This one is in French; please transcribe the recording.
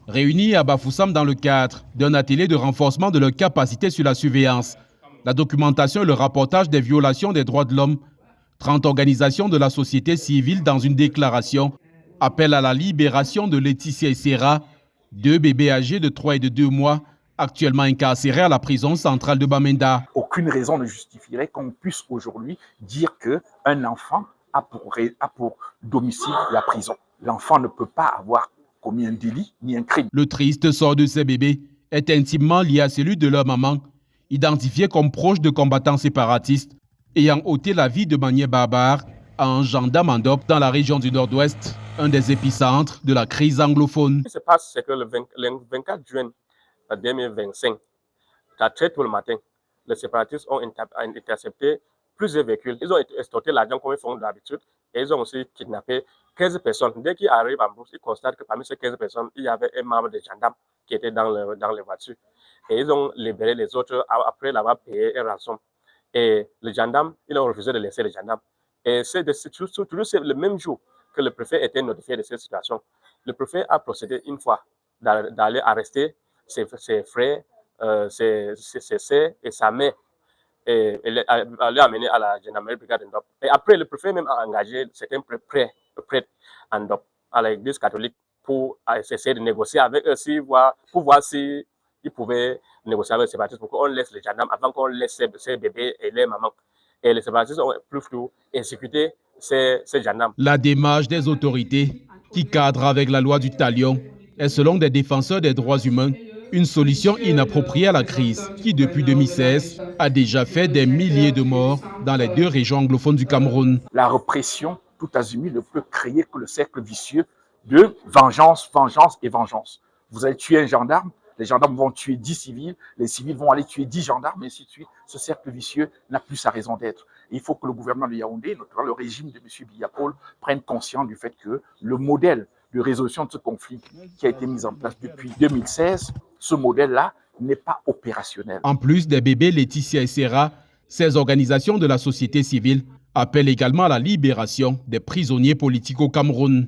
réunis à Bafoussam dans le cadre d'un atelier de renforcement de leurs capacités sur la surveillance, la documentation et le rapportage des violations des droits de l'homme. 30 organisations de la société civile dans une déclaration appellent à la libération de Laetitia Serra, 2 bébés âgés de 3 et de 2 mois, actuellement incarcérés à la prison centrale de Bamenda. Aucune raison ne justifierait qu'on puisse aujourd'hui dire qu'un enfant a pour domicile la prison. L'enfant ne peut pas avoir commis un délit ni un crime. Le triste sort de ces bébés est intimement lié à celui de leur maman, identifiée comme proche de combattants séparatistes, ayant ôté la vie de manière barbare à un gendarme en Ndop dans la région du Nord-Ouest, un des épicentres de la crise anglophone. Ce qui se passe, c'est que le 24 juin 2025, à très tôt le matin, les séparatistes ont intercepté plusieurs véhicules. Ils ont extorqué l'argent comme ils font d'habitude et ils ont aussi kidnappé 15 personnes. Dès qu'ils arrivent en bourse, ils constatent que parmi ces 15 personnes, il y avait un membre des gendarmes qui était dans les voitures. Et ils ont libéré les autres après l'avoir payé un rançon. Et les gendarmes, ils ont refusé de laisser les gendarmes. Et c'est le même jour que le préfet était notifié de cette situation. Le préfet a procédé une fois d'aller arrêter ses frères, ses sœurs et sa mère, et l'a amené à la gendarmerie brigade Ndop. Et après, le préfet même a engagé certains prêtres en Ndop, à l'église catholique, pour essayer de négocier avec eux, pour voir s'ils pouvaient négocier avec les séparatistes pour qu'on laisse les gendarmes avant qu'on laisse ces bébés et les mamans. Et les séparatistes ont plus flou exécuté ces gendarmes. La démarche des autorités, qui cadre avec la loi du talion, est selon des défenseurs des droits humains une solution inappropriée à la crise qui, depuis 2016, a déjà fait des milliers de morts dans les 2 régions anglophones du Cameroun. La répression, tout azimut, ne peut créer que le cercle vicieux de vengeance, vengeance et vengeance. Vous allez tuer un gendarme, les gendarmes vont tuer 10 civils, les civils vont aller tuer 10 gendarmes, et ainsi de suite. Ce cercle vicieux n'a plus sa raison d'être. Il faut que le gouvernement de Yaoundé, notamment le régime de M. Biya Paul, prenne conscience du fait que le modèle de résolution de ce conflit qui a été mis en place depuis 2016, ce modèle-là n'est pas opérationnel. En plus des bébés Laetitia et Serra, ces organisations de la société civile appellent également à la libération des prisonniers politiques au Cameroun.